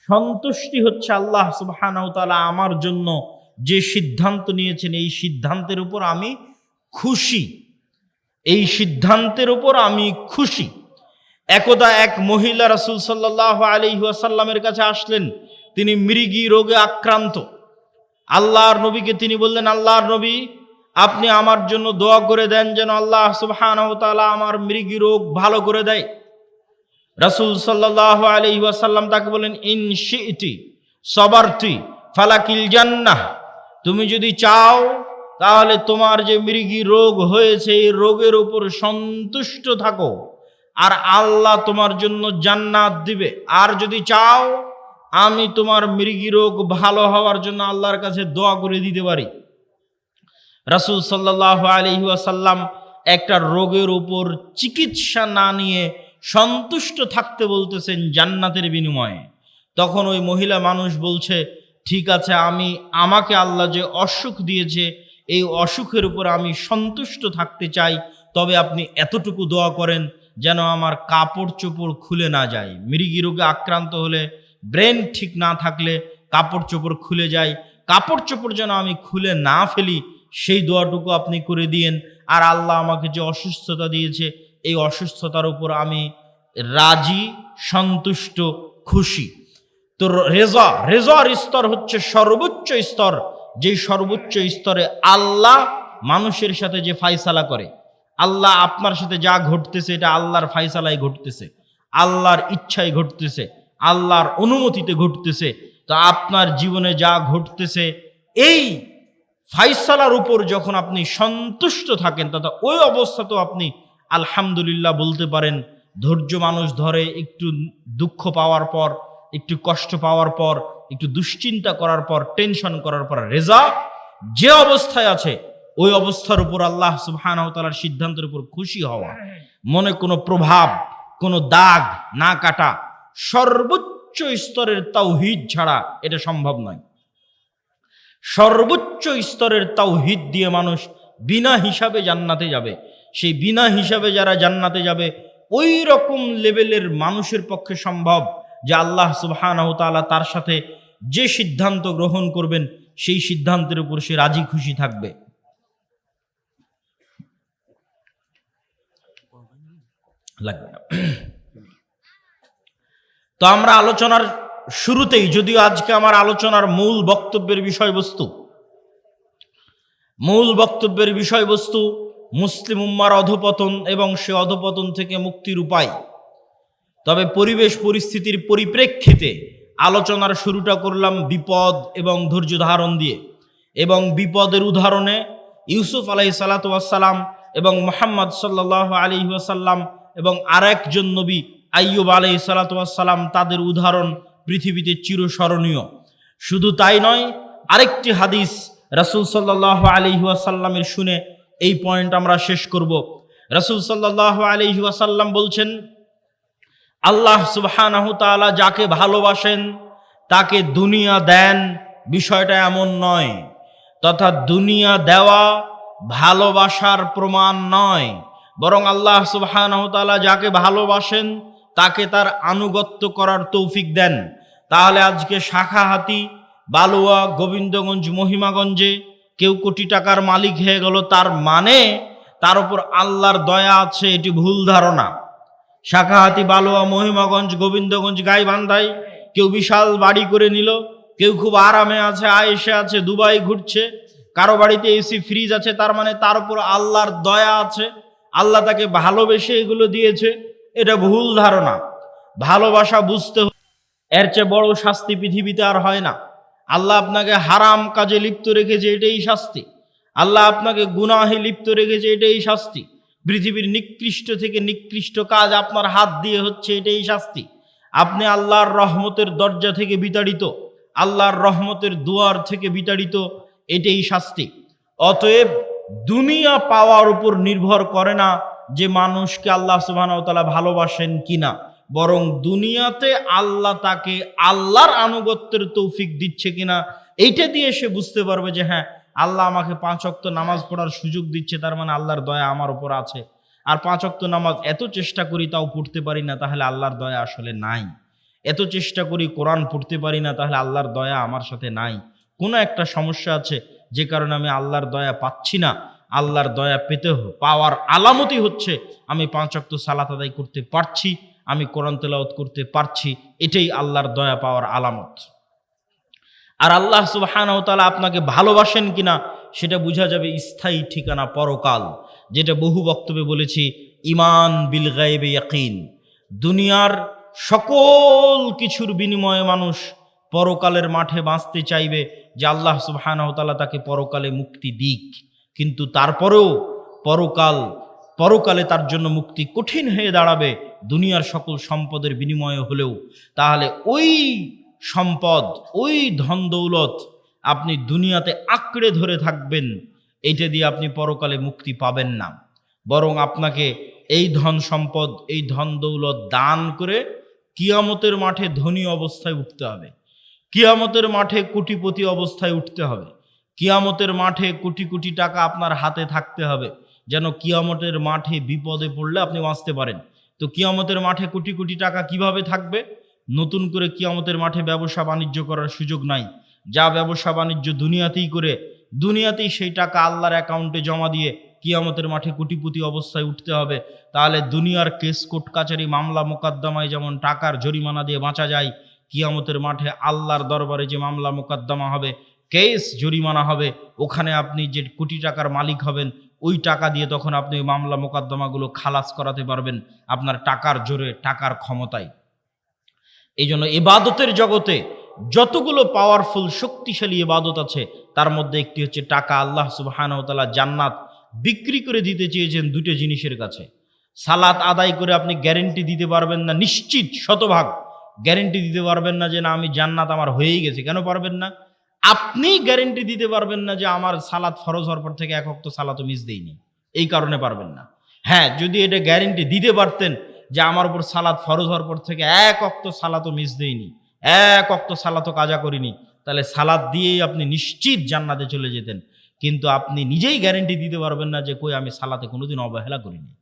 সন্তুষ্টি হচ্ছে আল্লাহ সুবহানাহু ওয়া তাআলা আমার জন্য যে সিদ্ধান্ত নিয়েছেন এই সিদ্ধান্তের উপর আমি খুশি, এই সিদ্ধান্তের উপর আমি খুশি। একদা এক মহিলা রাসূল সাল্লাল্লাহু আলাইহি ওয়াসাল্লামের কাছে আসলেন, তিনি মৃগী রোগে আক্রান্ত। আল্লাহর নবীকে তিনি বললেন, আল্লাহর নবী, আপনি আমার জন্য দোয়া করে দেন যেন আল্লাহ সুবহানাহু ওয়া তাআলা আমার মৃগী রোগ ভালো করে দেয়। রাসূল সাল্লাল্লাহু আলাইহি ওয়াসাল্লাম তাকে বলেন, ইন শি'তি সাবারতি ফালাকিল জান্নাহ, তুমি যদি চাও তাহলে তোমার যে মৃগী রোগ হয়েছে এই রোগের উপর সন্তুষ্ট থাকো আর আল্লাহ তোমার জন্য জান্নাত দিবে। আর যদি চাও আমি তোমার মৃগী রোগ ভালো হওয়ার জন্য আল্লাহর কাছে দোয়া করে দিতে পারি। রাসূল সাল্লাল্লাহু আলাইহি ওয়াসাল্লাম একটা রোগের উপর চিকিৎসা না নিয়ে সন্তুষ্ট থাকতে বলতেছেন জান্নাতের বিনিময়ে। তখন ওই মহিলা মানুষ বলছে, ঠিক আছে, আমাকে আল্লাহ যে অসুখ দিয়েছে এই অসুখের উপর আমি সন্তুষ্ট থাকতে চাই, তবে আপনি এতটুকু দোয়া করেন যেন আমার কাপড় চোপড় খুলে না যায়। মৃগী রোগে আক্রান্ত হলে, ব্রেন ঠিক না থাকলে কাপড় চোপড় খুলে যায়, কাপড় চোপড় যেন আমি খুলে না ফেলি, সেই দোয়াটুকু আপনি করে দিয়েন। আর আল্লাহ আমাকে যে অসুস্থতা দিয়েছে এই অসুস্থতার উপর আমি রাজি, সন্তুষ্ট, খুশি। তো রেজার স্তর হচ্ছে সর্বোচ্চ স্তর, যে সর্বোচ্চ স্তরে আল্লাহ মানুষের সাথে যে ফায়সালা করে, আল্লাহ আপনার সাথে যা ঘটতেছে এটা আল্লাহর ফায়সালায় ঘটতেছে, আল্লাহর ইচ্ছায় ঘটতেছে, আল্লাহর অনুমতিতে ঘটতেছে। তো আপনার জীবনে যা ঘটতেছে এই ফায়সালার উপর যখন আপনি সন্তুষ্ট থাকেন, তথা ওই অবস্থাতেও আপনি আলহামদুলিল্লাহ বলতে পারেন। ধৈর্য মানুষ ধরে একটু দুঃখ পাওয়ার পর, একটু কষ্ট পাওয়ার পর, একটু দুশ্চিন্তা করার পর, টেনশন করার পর রেজা যে অবস্থায় আছে ওই অবস্থার উপর আল্লাহ সুবহানাহু ওয়া তাআলার সিদ্ধান্তের উপর খুশি হওয়া, মনে কোনো প্রভাব, কোনো দাগ না কাটা, সর্বোচ্চ স্তরের তাওহীদ ছাড়া এটা সম্ভব নয়। সর্বোচ্চ স্তরের তাওহীদ দিয়ে মানুষ বিনা হিসাবে জান্নাতে যাবে। সেই বিনা হিসাবে যারা জান্নাতে যাবে ওই রকম লেভেলের মানুষের পক্ষে সম্ভব যে আল্লাহ সুবহানাহু ওয়া তাআলা তার সাথে যে সিদ্ধান্ত গ্রহণ করবেন সেই সিদ্ধান্তের উপর সে রাজি খুশি থাকবে। লাগবে না। তো আমরা আলোচনার শুরুতেই, যদিও আজকে আমার আলোচনার মূল বক্তব্যের বিষয়বস্তু মুসলিম উম্মার অধঃপতন এবং সে অধঃপতন থেকে মুক্তির উপায়, তবে পরিবেশ পরিস্থিতির পরিপ্রেক্ষিতে আলোচনার শুরুটা করলাম বিপদ এবং ধৈর্য ধারণ দিয়ে, এবং বিপদের উদাহরণে ইউসুফ আলাইহিস সালাতু ওয়াস সালাম এবং মুহাম্মদ সাল্লাল্লাহু আলাইহি ওয়াসাল্লাম এবং আরেকজন নবী আইয়ুব আলাইহিস সালাতু ওয়াস সালাম, তাদের উদাহরণ পৃথিবীতে চিরস্মরণীয়। শুধু তাই নয়, আরেকটি হাদিস রাসূল সাল্লাল্লাহু আলাইহি ওয়াসাল্লামের শুনে এই পয়েন্ট আমরা শেষ করব। রাসূল সাল্লাল্লাহু আলাইহি ওয়াসাল্লাম বলছেন, আল্লাহ সুবহানাহু ওয়া তাআলা যাকে ভালোবাসেন তাকে দুনিয়া দেন, বিষয়টা এমন নয়। তথা দুনিয়া দেওয়া ভালোবাসার প্রমাণ নয়, বরং আল্লাহ সুবহানাহু ওয়া তাআলা যাকে ভালোবাসেন তাকে তার আনুগত্য করার তৌফিক দেন। তাহলে আজকে শাখাহাতি, বালুয়া, গোবিন্দগঞ্জ, মহিমাগঞ্জে কেউ কোটি টাকার মালিক হয়ে গেল, তার মানে তার উপর আল্লাহর দয়া আছে, এটি ভুল ধারণা। শাখাহাতি, বালুয়া, মহিমাগঞ্জ, গোবিন্দগঞ্জ, গাইবান্ধায় কেউ বিশাল বাড়ি করে নিল, কেউ খুব আরামে আছে, আয়েশে আছে, দুবাই ঘুরছে, কারো বাড়িতে এসি ফ্রিজ আছে, তার মানে তার উপর আল্লাহর দয়া আছে, আল্লাহ তাকে ভালোবেসে এগুলো দিয়েছে। এটা ভুল ধারণা। ভালোবাসা বুঝতে এর চেয়ে বড় শাস্তি পৃথিবীতে আর হয় না। আল্লাহ আপনাকে হারাম কাজে লিপ্ত রেখেছে, এটাই শাস্তি। আল্লাহ আপনাকে গুনাহে লিপ্ত রেখেছে, এটাই শাস্তি। পৃথিবীর নিকৃষ্ট থেকে নিকৃষ্ট কাজ আপনার হাত দিয়ে হচ্ছে, এটাই শাস্তি। আপনি আল্লাহর রহমতের দরজা থেকে বিতাড়িত, আল্লাহর রহমতের দুয়ার থেকে বিতাড়িত, এটাই শাস্তি। অতএব দুনিয়া পাওয়ার উপর নির্ভর করে না যে মানুষকে আল্লাহ সুবহানাহু ওয়া তাআলা ভালোবাসেন কিনা, বরং দুনিয়াতে আল্লাহ তাকে আল্লাহর আনুগত্যের তৌফিক দিচ্ছে কিনা, এইটা দিয়ে সে বুঝতে পারবে যে হ্যাঁ, আল্লাহ আমাকে 5 ওয়াক্ত নামাজ পড়ার সুযোগ দিচ্ছে, তার মানে আল্লাহর দয়া আমার উপর আছে। আর 5 ওয়াক্ত নামাজ এত চেষ্টা করি তাও পড়তে পারি না, তাহলে আল্লাহর দয়া আসলে নাই। এত চেষ্টা করি কোরআন পড়তে পারি না, তাহলে আল্লাহর দয়া আমার সাথে নাই। কোনো একটা সমস্যা আছে যে কারণে আমি আল্লাহর দয়া পাচ্ছি না। আল্লাহর দয়া পাওয়ার আলামতই হচ্ছে আমি 5 ওয়াক্ত সালাত আদায় করতে পারছি, আমি কোরআন তেলাওয়াত করতে পারছি, এটাই আল্লাহর দয়া পাওয়ার আলামত। আর আল্লাহ সুবহানাহু ওয়া তাআলা আপনাকে ভালোবাসেন কিনা সেটা বোঝা যাবে স্থায়ী ঠিকানা পরকাল, যেটা বহু বক্তব্যে বলেছি, ঈমান বিল গায়বে ইয়াকিন। দুনিয়ার সকল কিছুর বিনিময়ে মানুষ পরকালের মাঠে বাঁচতে চাইবে যে আল্লাহ সুবহানাহু ওয়া তাআলা তাকে পরকালে মুক্তি দিক, কিন্তু তারপরেও পরকালে তার জন্য মুক্তি কঠিন হয়ে দাঁড়াবে দুনিয়ার সকল সম্পদের বিনিময়ে হলেও। তাহলে ওই সম্পদ, ওই ধন দৌলত আপনি দুনিয়াতে আঁকড়ে ধরে থাকবেন, এইটা দিয়ে আপনি পরকালে মুক্তি পাবেন না। বরং আপনাকে এই ধন সম্পদ, এই ধন দৌলত দান করে কিয়ামতের মাঠে ধনী অবস্থায় উঠতে হবে, কিয়ামতের মাঠে কোটিপতি অবস্থায় উঠতে হবে, কিয়ামতের মাঠে কোটি কোটি টাকা আপনার হাতে থাকতে হবে, যেন কিয়ামতের মাঠে বিপদে পড়লে আপনি বাঁচতে পারেন। তো কিয়ামতের মাঠে কোটি কোটি টাকা কিভাবে থাকবে? নতুন করে কিয়ামতের মাঠে ব্যবসা বাণিজ্য করার সুযোগ নাই। যা ব্যবসা বাণিজ্য দুনিয়াতেই করে, দুনিয়াতেই সেই টাকা আল্লাহর অ্যাকাউন্টে জমা দিয়ে কিয়ামতের মাঠে কোটিপতি অবস্থায় উঠতে হবে। তাহলে দুনিয়ার কেস কোর্ট কাচারি মামলা মোকদ্দমায় যেমন টাকার জরিমানা দিয়ে বাঁচা যায়, কিয়ামতের মাঠে আল্লাহর দরবারে যে মামলা মোকদ্দমা হবে, কেস জরিমানা হবে, ওখানে আপনি যে কোটি টাকার মালিক হবেন, ওই টাকা দিয়ে তখন আপনি ওই মামলা মোকদ্দমাগুলো খালাস করাতে পারবেন আপনার টাকার জোরে, টাকার ক্ষমতায়। এই জন্য ইবাদতের জগতে যতগুলো পাওয়ারফুল শক্তিশালী ইবাদত আছে তার মধ্যে একটি হচ্ছে টাকা। আল্লাহ সুবহানাহু ওয়া তাআলা জান্নাত বিক্রি করে দিতে চেয়েছেন দুটো জিনিসের কাছে। সালাত আদায় করে আপনি গ্যারেন্টি দিতে পারবেন না, নিশ্চিত শতভাগ গ্যারেন্টি দিতে পারবেন না যে না আমি জান্নাত আমার হয়েই গেছে। কেন পারবেন না? আপনি গ্যারেন্টি দিতে পারবেন না যে আমার সালাত ফরজ হওয়ার পর থেকে এক ওয়াক্ত সালাতও মিস দেইনি, এই কারণে পারবেন না। হ্যাঁ, যদি এটা গ্যারেন্টি দিতে পারতেন যে আমার উপর সালাত ফরজ হওয়ার পর থেকে এক ওয়াক্ত সালাতও মিস দেইনি, এক ওয়াক্ত সালাতও কাজা করিনি, তাহলে সালাত দিয়েই আপনি নিশ্চিত জান্নাতে চলে যেতেন। কিন্তু আপনি নিজেই গ্যারেন্টি দিতে পারবেন না যে কই আমি সালাতে কোনোদিন অবহেলা করিনি।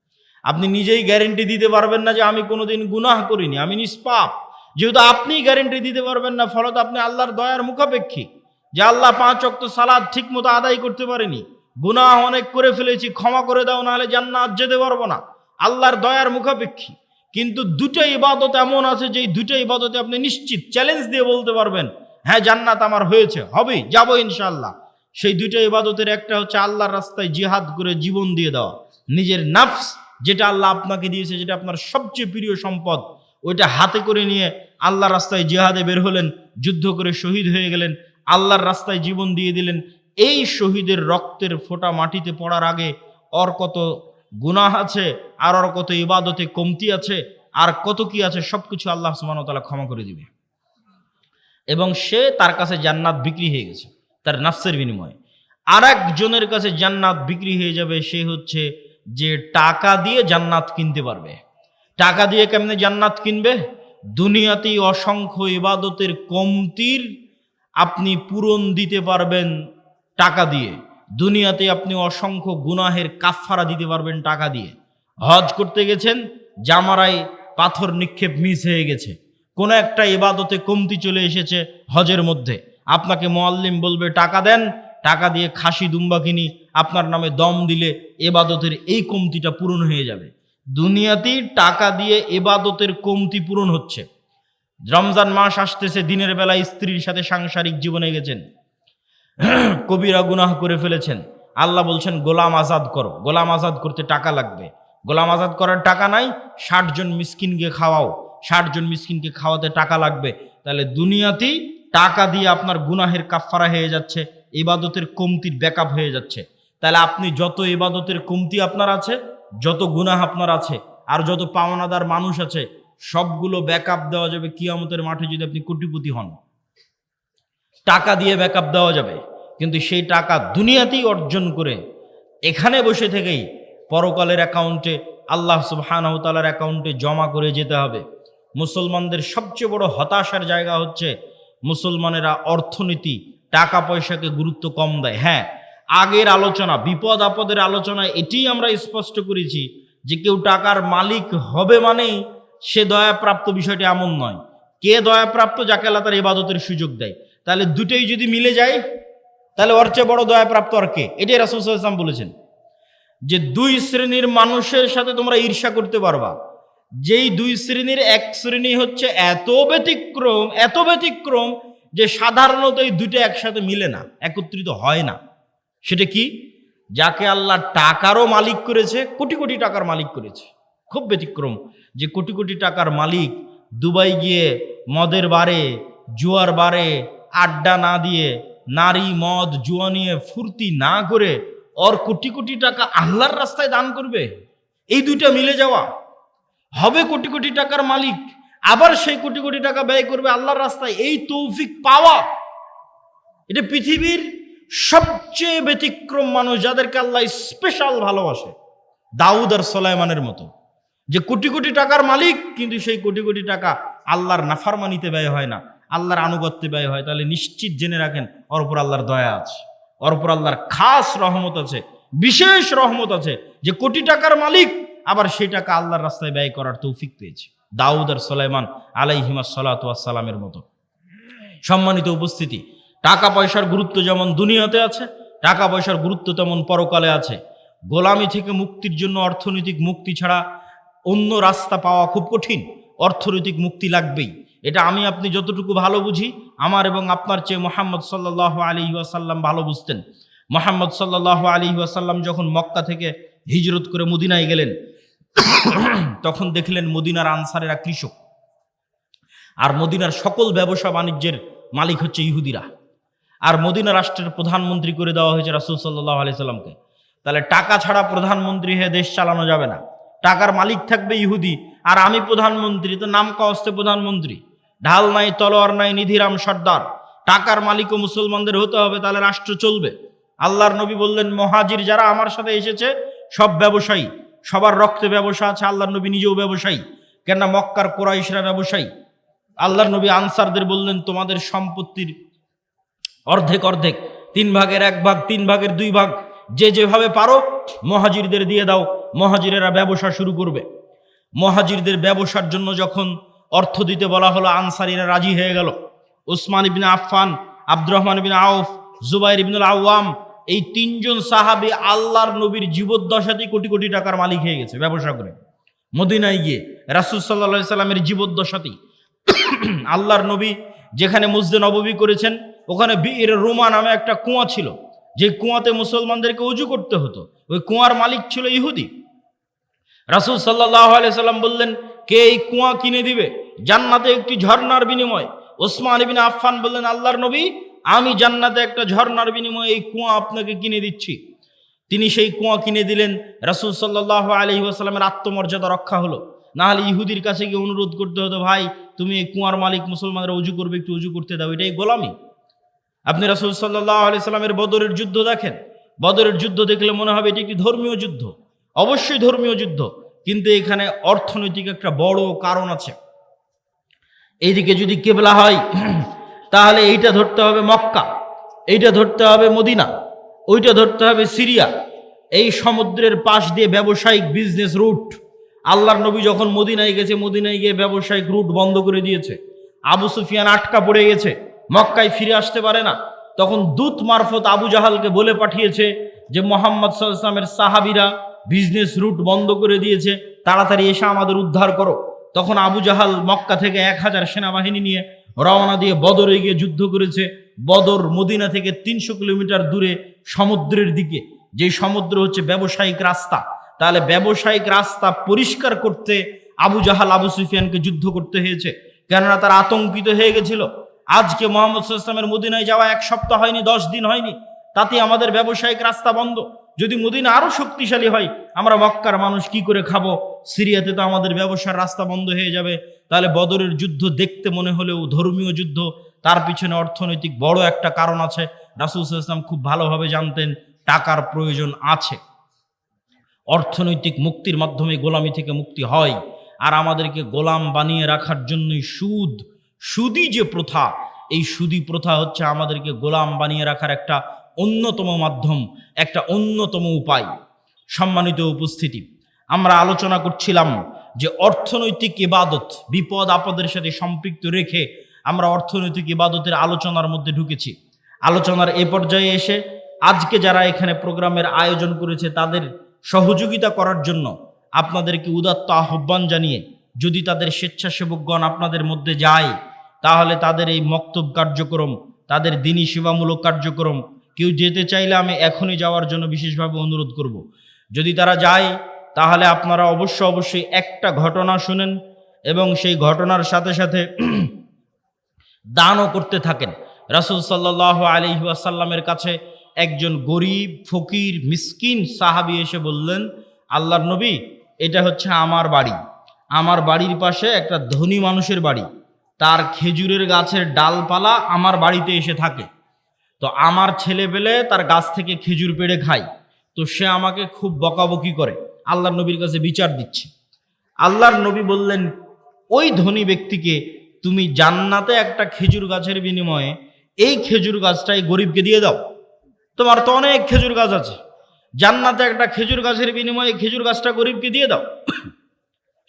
আপনি নিজেই গ্যারেন্টি দিতে পারবেন না যে আমি কোনোদিন গুনাহ করিনি, আমি নিষ্পাপ। যেহেতু আপনি গ্যারেন্টি দিতে পারবেন না, ফলত আপনি আল্লাহর দয়ার মুখাপেক্ষী যে আল্লাহ 5 ওয়াক্ত সালাত ঠিক মতো আদায় করতে পারিনি, গুনাহ অনেক করে ফেলেছি, ক্ষমা করে দাও, নাহলে জান্নাত যেতে পারবো না। আল্লাহর দয়ার মুখাপেক্ষী। কিন্তু দুটো ইবাদত এমন আছে যে দুটো ইবাদতে আপনি নিশ্চিত চ্যালেঞ্জ দিয়ে বলতে পারবেন হ্যাঁ জান্নাত আমার হয়েছে, হবে, যাবো ইনশাআল্লাহ। সেই দুটো ইবাদতের একটা হচ্ছে আল্লাহর রাস্তায় জিহাদ করে জীবন দিয়ে দেওয়া, নিজের নফস যেটা আল্লাহ আপনাকে দিয়েছে, যেটা আপনার সবচেয়ে প্রিয় সম্পদ, ওইটা হাতে করে নিয়ে আল্লাহর রাস্তায় জিহাদে বের হলেন, যুদ্ধ করে শহীদ হয়ে গেলেন, আল্লাহর রাস্তায় জীবন দিয়ে দিলেন। এই শহীদের রক্তের ফোঁটা মাটিতে পড়ার আগে ওর কত গুনাহ আছে, আর ওর কত ইবাদতে কমতি আছে, আর কত কি আছে, সবকিছু আল্লাহ সুবহানাহু ওয়া তাআলা ক্ষমা করে দিবে। এবং সে তার কাছে জান্নাত বিক্রি হয়ে গেছে তার নফসের বিনিময়ে। আর একজনের কাছে জান্নাত বিক্রি হয়ে যাবে, সে হচ্ছে যে টাকা দিয়ে জান্নাত কিনতে পারবে। টাকা দিয়ে কেমনে জান্নাত কিনবে? দুনিয়াতেই অসংখ্য ইবাদতের কমতির আপনি পূরণ দিতে পারবেন টাকা দিয়ে। দুনিয়াতে আপনি অসংখ্য গুনাহের কাফফারা দিতে পারবেন টাকা দিয়ে। হজ করতে গেছেন, জামারায় পাথর নিক্ষেপ মিস হয়ে গেছে, কোনো একটা ইবাদতে কমতি চলে এসেছে হজের মধ্যে, আপনাকে মুআল্লিম বলবে টাকা দেন, টাকা দিয়ে খাসি দুম্বা কিনি, আপনার নামে দম দিলে ইবাদতের এই কমতিটা পূরণ হয়ে যাবে। দুনিয়াতেই টাকা দিয়ে ইবাদতের কমতি পূরণ হচ্ছে। রমজান মাস আসতেছে, দিনের বেলায় স্ত্রীর সাথে সাংসারিক জীবনে গেছেন, কবিরা গুনাহ করে ফেলেছেন, আল্লাহ বলছেন গোলাম আজাদ করো, গোলাম আজাদ করতে টাকা লাগবে, গোলাম আজাদ করার টাকা নাই, 60 জন মিসকিনকে খাওয়াও, 60 জন মিসকিনকে খাওয়াতে টাকা লাগবে। তাহলে দুনিয়াতেই টাকা দিয়ে আপনার গুনাহের কাফফারা হয়ে যাচ্ছে, ইবাদতের কমতির ব্যাকআপ হয়ে যাচ্ছে। তাহলে আপনি যত ইবাদতের কমতি আপনার আছে, যত গুনাহ আপনার আছে, আর যত পাওনাদার মানুষ আছে, সবগুলো ব্যাকআপ দেওয়া যাবে কিয়ামতের মাঠে যদি আপনি কোটিপতি হন। টাকা দিয়ে ব্যাকআপ দেওয়া যাবে, কিন্তু সেই টাকা দুনিয়াতেই অর্জন করে এখানে বসে থেকেই পরকালের অ্যাকাউন্টে, আল্লাহ সুবহানাহু ওয়া তাআলার অ্যাকাউন্টে জমা করে যেতে হবে। মুসলমানদের সবচেয়ে বড় হতাশার জায়গা হচ্ছে মুসলমানেরা অর্থনীতি, টাকা পয়সাকে গুরুত্ব কম দেয়। হ্যাঁ, আগের আলোচনা, বিপদ আপদের আলোচনায় এটি আমরা স্পষ্ট করেছি যে কেউ টাকার মালিক হবে মানেই সে দয়াপ্রাপ্ত, বিষয়টি এমন নয়। কে দয়াপ্রাপ্ত? যাকে আল্লাহ তার ইবাদতের সুযোগ দেয়। তাহলে দুটোই যদি মিলে যায় তাহলে ওর চেয়ে বড় দয়াপ্রাপ্ত আর কে? এটাই রাসূল সাল্লাল্লাহু আলাইহি ওয়াসাল্লাম বলেছেন যে দুই শ্রেণীর মানুষের সাথে তোমরা ঈর্ষা করতে পারবা, যেই দুই শ্রেণীর এক শ্রেণী হচ্ছে এত ব্যতিক্রম যে সাধারণত এই দুটো একসাথে মিলে না, একত্রিত হয় না। সেটা কি? যাকে আল্লাহ টাকারও মালিক করেছে, কোটি কোটি টাকার মালিক করেছে। খুব ব্যতিক্রম যে কোটি কোটি টাকার মালিক দুবাই গিয়ে মদের বারে, জুয়ার বারে আড্ডা না দিয়ে, নারী মদ জুয়া নিয়ে ফুর্তি না করে ওর কোটি কোটি টাকা আল্লাহর রাস্তায় দান করবে। এই দুইটা মিলে যাওয়া, হবে কোটি কোটি টাকার মালিক, আবার সেই কোটি কোটি টাকা ব্যয় করবে আল্লাহর রাস্তায়। এই তৌফিক পাওয়া, এটা পৃথিবীর সবচেয়ে ব্যতিক্রম মানুষ, যাদেরকে আল্লাহ স্পেশাল ভালোবাসে, দাউদ আর সুলাইমানের মতো, যে কোটি কোটি টাকার মালিক কিন্তু সেই কোটি কোটি টাকা আল্লাহর নাফরমানিতে ব্যয় হয় না, আল্লাহর আনুগত্যে ব্যয় হয়। তাহলে নিশ্চিত জেনে রাখেন ওর উপর আল্লাহর দয়া আছে, ওর উপর আল্লাহর খাস রহমত আছে, বিশেষ রহমত আছে, যে কোটি টাকার মালিক আবার সেই টাকা আল্লাহর রাস্তায় ব্যয় করার তৌফিক পেয়েছে, দাউদ আর সুলাইমান আলাইহিমাস সালাতু ওয়াস সালামের মতো। সম্মানিত উপস্থিতি, টাকা পয়সার গুরুত্ব যেমন দুনিয়াতে আছে, টাকা পয়সার গুরুত্ব তেমন পরকালে আছে। গোলামি থেকে মুক্তির জন্য অর্থনৈতিক মুক্তি ছাড়া অন্য রাস্তা পাওয়া খুব কঠিন। অর্থনৈতিক মুক্তি লাগবেই। এটা আমি আপনি যতটুকু ভালো বুঝি, আমার এবং আপনার চেয়ে মুহাম্মদ সাল্লাল্লাহু আলাইহি ওয়াসাল্লাম ভালো বুঝতেন। মুহাম্মদ সাল্লাল্লাহু আলাইহি ওয়াসাল্লাম যখন মক্কা থেকে হিজরত করে মদিনায় গেলেন, তখন দেখলেন মদিনার আনসারেরা কৃষক, আর মদিনার সকল ব্যবসা বাণিজ্যের মালিক হচ্ছে ইহুদিরা, আর মদিনা রাষ্ট্রের প্রধানমন্ত্রী করে দেওয়া হয়েছে রাসূল সাল্লাল্লাহু আলাইহি সাল্লামকে। তাহলে টাকা ছাড়া প্রধানমন্ত্রী হয়ে দেশ চালানো যাবে না, টাকার মালিক থাকবে ইহুদি, আর আমি প্রধানমন্ত্রী, তো নাম কাওয়াস্তে প্রধানমন্ত্রী, ঢাল নাই তলোয়ার নাই নিধিরাম সর্দার। টাকার মালিকও মুসলমানদের হতে হবে, তাহলে রাষ্ট্র চলবে। আল্লাহর নবী বললেন, মুহাজির যারা আমার সাথে এসেছে সব ব্যবসায়ী, সবার রক্তে ব্যবসা আছে। আল্লাহর নবী নিজেও ব্যবসায়ী, কেননা মক্কার কুরাইশরা ব্যবসায়ী। আল্লাহর নবী আনসারদের বললেন, তোমাদের সম্পত্তির অর্ধেক অর্ধেক, 3 ভাগের 1 ভাগ, 3 ভাগের 2 ভাগ, যে যেভাবে পারো মুহাজিরদের দিয়ে দাও, মুহাজিরেরা ব্যবসা শুরু করবে। মুহাজিরদের ব্যবসার জন্য যখন অর্থ দিতে বলা হলো, আনসারীরা রাজি হয়ে গেল। উসমান ইবনে আফফান, আব্দুর রহমান ইবনে আউফ, জুবাইর ইবনুল আওয়াম, এই 3 জন সাহাবী আল্লাহর নবীর জীবদ্দশাতেই কোটি কোটি টাকার মালিক হয়ে গেছে ব্যবসা করে। মদিনায় গিয়ে রাসূল সাল্লাল্লাহু আলাইহি সাল্লামের জীবদ্দশাতেই আল্লাহর নবী যেখানে মসজিদে নববী করেছেন, ওখানে বীর রোমা নামে একটা কুয়া ছিল, যে কুয়াতে মুসলমানদেরকে ওযু করতে হতো। ওই কুয়ার মালিক ছিল ইহুদি। রাসূল সাল্লাল্লাহু আলাইহি সাল্লাম বললেন, কে এই কুয়া কিনে দিবে জান্নাতে একটি ঝর্ণার বিনিময়ে? ওসমান ইবনে আফফান বললেন, আল্লাহর নবী, আমি জান্নাতে একটা ঝর্ণার বিনিময়ে এই কুয়া আপনাকে কিনে দিচ্ছি। তিনি সেই কুয়া কিনে দিলেন। রাসূল সাল্লাল্লাহু আলাইহি ওয়াসাল্লামের আত্মমর্যাদা রক্ষা হলো। না হলে ইহুদির কাছে গিয়ে অনুরোধ করতে হতো, ভাই তুমি এই কুয়ার মালিক, মুসলমানরা ওযু করবে, একটু ওযু করতে দাও। এটাই গোলামি। আপনি রাসূল সাল্লাল্লাহু আলাইহি সাল্লামের বদরের যুদ্ধ দেখেন, বদরের যুদ্ধ দেখলে মনে হবে এটি একটি ধর্মীয় যুদ্ধ, অবশ্যই ধর্মীয় যুদ্ধ, কিন্তু এখানে অর্থনৈতিক একটা বড় কারণ আছে। এইদিকে যদি কিবলা হয় তাহলে এইটা ধরতে হবে মক্কা, এইটা ধরতে হবে মদিনা, ওইটা ধরতে হবে সিরিয়া। এই সমুদ্রের পাশ দিয়ে ব্যবসায়িক বিজনেস রুট। আল্লাহর নবী যখন মদিনায় গেছে, মদিনায় গিয়ে ব্যবসায়িক রুট বন্ধ করে দিয়েছে। আবু সুফিয়ান আটকা পড়ে গেছে, মক্কায় ফিরে আসতে পারে না। তখন দূত মারফত আবু জাহালকে বলে পাঠিয়েছে যে মুহাম্মদ সাল্লাল্লাহু আলাইহি ওয়াসাল্লামের সাহাবীরা বিজনেস রুট বন্ধ করে দিয়েছে, তাড়াতাড়ি এসে আমাদের উদ্ধার করো। তখন আবু জাহাল মক্কা থেকে 1000 সেনাবাহিনী নিয়ে রওনা দিয়ে বদরে গিয়ে যুদ্ধ করেছে। বদর মদিনা থেকে 300 কিলোমিটার দূরে সমুদ্রের দিকে, যে সমুদ্র হচ্ছে ব্যবসায়িক রাস্তা। তাহলে ব্যবসায়িক রাস্তা পরিষ্কার করতে আবু জাহাল আবু সুফিয়ানকে যুদ্ধ করতে হয়েছে, কেননা তারা আতঙ্কিত হয়ে গেছিল। আজকে মুহাম্মদ সাল্লাল্লাহু আলাইহি ওয়াসাল্লামের মদিনায় যাওয়া 1 সপ্তাহ হয়নি, 10 দিন হয়নি, তাতে আমাদের ব্যবসায়িক রাস্তা বন্ধ। যদি মদিনা আরো শক্তিশালী হয়, আমরা মক্কার মানুষ কি করে খাবো? সিরিয়াতে তো আমাদের ব্যবসার রাস্তা বন্ধ হয়ে যাবে। তাহলে বদরের যুদ্ধ দেখতে মনে হলেও ধর্মীয় যুদ্ধ, তার পিছনে অর্থনৈতিক বড় একটা কারণ আছে। রাসূল সাল্লাল্লাহু আলাইহি ওয়াসাল্লাম খুব ভালোভাবে জানতেন টাকার প্রয়োজন আছে। অর্থনৈতিক মুক্তির মাধ্যমে গোলামি থেকে মুক্তি হয়। আর আমাদেরকে গোলাম বানিয়ে রাখার জন্যই সুদি যে প্রথা, এই সুদি প্রথা হচ্ছে আমাদেরকে গোলাম বানিয়ে রাখার একটা অন্যতম মাধ্যম, একটা অন্যতম উপায়। সম্মানিত উপস্থিতি, আমরা আলোচনা করছিলাম যে অর্থনৈতিক ইবাদত বিপদ আপদের সাথে সম্পৃক্ত রেখে আমরা অর্থনৈতিক ইবাদতের আলোচনার মধ্যে ঢুকেছি। আলোচনার এ পর্যায়ে এসে আজকে যারা এখানে প্রোগ্রামের আয়োজন করেছে তাদের সহযোগিতা করার জন্য আপনাদেরকে উদাত্ত আহ্বান জানিয়ে, যদি তাদের স্বেচ্ছাসেবকগণ আপনাদের মধ্যে যায় তাহলে তাদের এই মক্তব কার্যক্রম, তাদের দ্বীনি সেবামূলক কার্যক্রম কেউ যেতে চাইলে আমি এখনই যাওয়ার জন্য বিশেষভাবে অনুরোধ করব। যদি তারা যায় তাহলে আপনারা অবশ্যই একটা ঘটনা শুনেন এবং সেই ঘটনার সাথে সাথে দানও করতে থাকেন। রাসূল সাল্লাল্লাহু আলাইহি ওয়াসাল্লামের কাছে একজন গরিব ফকির মিসকিন সাহাবী এসে বললেন, আল্লাহর নবী, এটা হচ্ছে আমার বাড়ি, আমার বাড়ির পাশে একটা ধনী মানুষের বাড়ি, তার খেজুরের গাছের ডালপালা আমার বাড়িতে এসে থাকে, তো আমার ছেলে পেলে তার গাছ থেকে খেজুর পেড়ে খায়, তো সে আমাকে খুব বকাবকি করে, আল্লাহর নবীর কাছে বিচার দিচ্ছে। আল্লাহর নবী বললেন, ওই ধনী ব্যক্তিকে তুমি জান্নাতে একটা খেজুর গাছের বিনিময়ে এই খেজুর গাছটাই গরিবকে দিয়ে দাও, তোমার তো অনেক খেজুর গাছ আছে, জান্নাতে একটা খেজুর গাছের বিনিময়ে খেজুর গাছটা গরিবকে দিয়ে দাও।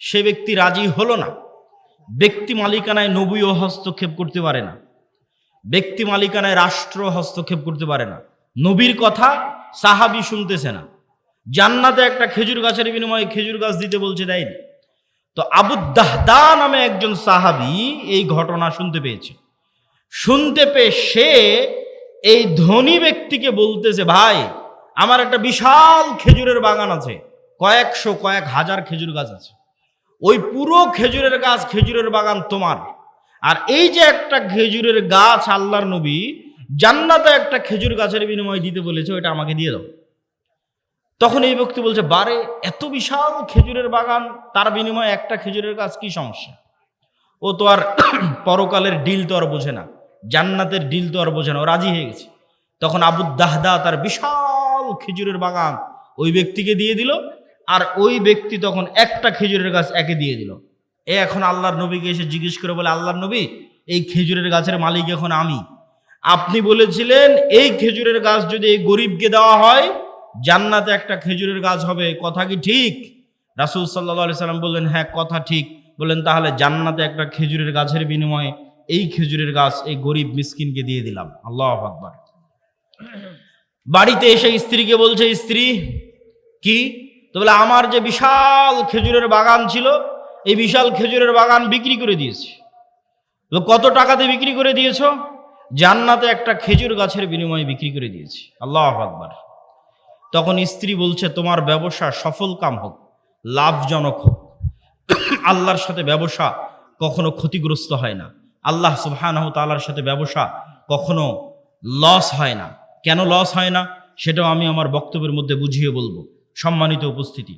সে ব্যক্তি রাজি হলো না। ব্যক্তি মালিকানায় নবীও হস্তক্ষেপ করতে পারে না, ব্যক্তি মালিকানায় রাষ্ট্র হস্তক্ষেপ করতে পারে না। নবীর কথা সাহাবী শুনতেছে না, জান্নাতে একটা খেজুর গাছের বিনিময়ে খেজুর গাছ দিতে বলছে, দেয়নি। তো আবু দাহদা নামে একজন সাহাবী এই ঘটনা শুনতে পেয়েছে। শুনতে পেয়ে সে এই ধনী ব্যক্তিকে বলতেছে, ভাই, আমার একটা বিশাল খেজুরের বাগান আছে, কয়েকশো কয়েক হাজার খেজুর গাছ আছে, ওই পুরো খেজুরের গাছ খেজুরের বাগান তোমার, আর এই যে একটা খেজুরের গাছ আল্লাহর নবী জান্নাতে একটা খেজুর গাছের বিনিময়ে দিতে বলেছে, ওইটা আমাকে দিয়ে দাও। তখন এই ব্যক্তি বলছে, বারে, এত বিশাল খেজুরের বাগান, তার বিনিময়ে একটা খেজুরের গাছ, কি সমস্যা? ও তো আর পরকালের ডিল তো আর বোঝে না, জান্নাতের ডিল তো আর বোঝে না, ও রাজি হয়ে গেছে। তখন আবু দাহদা তার বিশাল খেজুরের বাগান ওই ব্যক্তিকে দিয়ে দিল, আর ওই ব্যক্তি তখন একটা খেজুরের গাছ একে দিয়ে দিল। এখন আল্লাহর নবীকে এসে জিজ্ঞেস করে বলে, আল্লাহর নবী, এই খেজুরের গাছের মালিক এখন আমি, আপনি বলেছিলেন এই খেজুরের গাছ যদি এই গরিবকে দেওয়া হয় জান্নাতে একটা খেজুরের গাছ হবে, কথা কি ঠিক? রাসূল সাল্লাল্লাহু আলাইহি সাল্লাম বললেন, হ্যাঁ, কথা ঠিক। বললেন, তাহলে জান্নাতে একটা খেজুরের গাছের বিনিময়ে এই খেজুরের গাছ এই গরিব মিসকিনকে দিয়ে দিলাম। আল্লাহু আকবার। বাড়িতে এসে স্ত্রীকে বলছে, স্ত্রী, কি? তো বলে, আমার যে বিশাল খেজুরের বাগান ছিল, এই বিশাল খেজুরের বাগান বিক্রি করে দিয়েছি। কত টাকাতে বিক্রি করে দিয়েছো? জান্নাতে একটা খেজুর গাছের বিনিময়ে বিক্রি করে দিয়েছি। আল্লাহু আকবার। তখন স্ত্রী বলছে, তোমার ব্যবসা সফল কাম হোক, লাভজনক হোক। আল্লাহর সাথে ব্যবসা কখনো ক্ষতিগ্রস্ত হয় না, আল্লাহ সুবহানাহু ওয়া তাআলার সাথে ব্যবসা কখনো লস হয় না। কেন লস হয় না সেটাও আমি আমার বক্তব্যের মধ্যে বুঝিয়ে বলবো। সম্মানিত উপস্থিতি,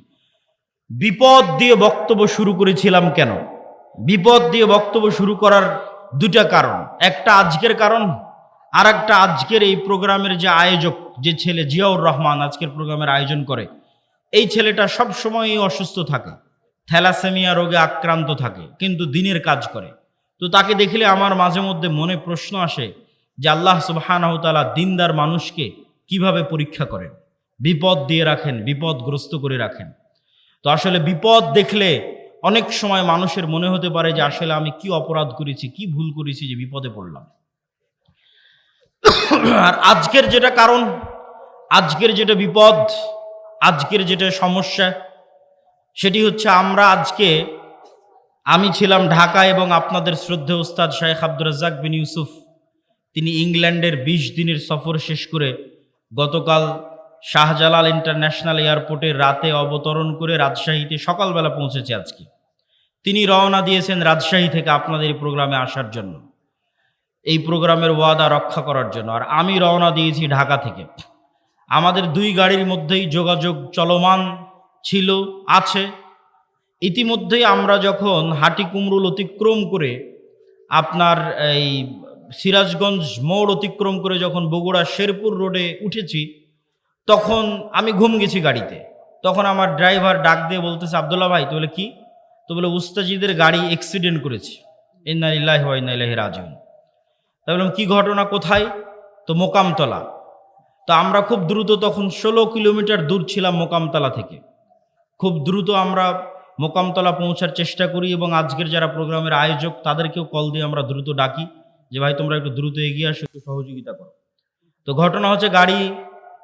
বিপদ দিয়ে বক্তব্য শুরু করেছিলাম কেন? বিপদ দিয়ে বক্তব্য শুরু করার দুটা কারণ, একটা আজকের কারণ, আর একটা আজকের এই প্রোগ্রামের যে আয়োজক, যে ছেলে জিয়াউর রহমান আজকের প্রোগ্রামের আয়োজন করে, এই ছেলেটা সব সময়ই অসুস্থ থাকে, থ্যালাসেমিয়া রোগে আক্রান্ত থাকে, কিন্তু দিনের কাজ করে। তো তাকে দেখলে আমার মাঝে মধ্যে মনে প্রশ্ন আসে যে আল্লাহ সুবহানাহু ওয়া তাআলা দিনদার মানুষকে কিভাবে পরীক্ষা করেন, বিপদ দিয়ে রাখেন, বিপদগ্রস্ত করে রাখেন। তো আসলে বিপদ দেখলে অনেক সময় মানুষের মনে হতে পারে যে আসলে আমি কি অপরাধ করেছি, কি ভুল করেছি যে বিপদে পড়লাম। আর আজকের যেটা কারণ, আজকের যেটা বিপদ, আজকের যেটা সমস্যা, সেটি হচ্ছে আমি ছিলাম ঢাকায় এবং আপনাদের শ্রদ্ধেয় উস্তাদ শাইখ আব্দুর রাজ্জাক বিন ইউসুফ, তিনি ইংল্যান্ডের 20 দিনের সফর শেষ করে গতকাল শাহজালাল ইন্টারন্যাশনাল এয়ারপোর্টে রাতে অবতরণ করে রাজশাহীতে সকালবেলা পৌঁছেছে। আজকে তিনি রওনা দিয়েছেন রাজশাহী থেকে আপনাদের এই প্রোগ্রামে আসার জন্য, এই প্রোগ্রামের ওয়াদা রক্ষা করার জন্য। আর আমি রওনা দিয়েছি ঢাকা থেকে। আমাদের দুই গাড়ির মধ্যেই যোগাযোগ চলমান ছিল, আছে। ইতিমধ্যেই আমরা যখন হাটিকুমরুল অতিক্রম করে আপনার এই সিরাজগঞ্জ মোড় অতিক্রম করে যখন বগুড়া শেরপুর রোডে উঠেছি, তখন আমি ঘুম গেছি গাড়িতে। তখন আমার ড্রাইভার ডাক দিয়ে বলতেছে, আব্দুল্লাহ ভাই। তো বলে, কি? তো বলে, উস্তাজিদের গাড়ি অ্যাক্সিডেন্ট করেছে, ইন্না লিল্লাহি ওয়া ইন্না ইলাইহি রাজিউন। তাই বললাম, কি ঘটনা, কোথায়? তো মোকামতলা। তো আমরা খুব দ্রুত, তখন 16 কিলোমিটার দূর ছিলাম মোকামতলা থেকে, খুব দ্রুত আমরা মোকামতলা পৌঁছার চেষ্টা করি এবং আজকের যারা প্রোগ্রামের আয়োজক তাদেরকেও কল দিয়ে আমরা দ্রুত ডাকি যে ভাই তোমরা একটু দ্রুত এগিয়ে আসো, একটু সহযোগিতা করো। তো ঘটনা হচ্ছে গাড়ি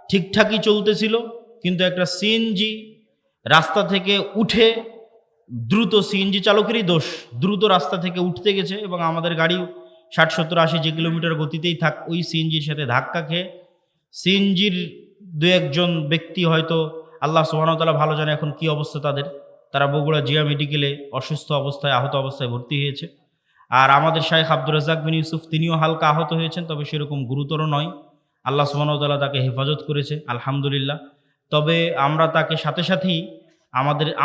ঠিকঠাকই চলতেছিল, কিন্তু একটা সিএনজি রাস্তা থেকে উঠে দ্রুত, সিএনজি চালকেরই দোষ, দ্রুত রাস্তা থেকে উঠতে গেছে এবং আমাদের গাড়ি 60-70-80 যে কিলোমিটার গতিতেই থাক ওই সিএনজির সাথে ধাক্কা খেয়ে সিএনজির দু একজন ব্যক্তি, হয়তো আল্লাহ সুবহানাহু ওয়া তাআলা ভালো জানে এখন কি অবস্থা তাদের, তারা বগুড়া জিয়া মেডিকেলে অসুস্থ অবস্থায়, আহত অবস্থায় ভর্তি হয়েছে। আর আমাদের শাইখ আব্দুর রাজ্জাক বিন ইউসুফ তিনিও হালকা আহত হয়েছেন, তবে সেরকম গুরুতর নয়। আল্লাহ সুবহানাহু ওয়া তাআলা তাকে হেফাজত করেছে, আলহামদুলিল্লাহ। তবে আমরা তাকে সাথে সাথেই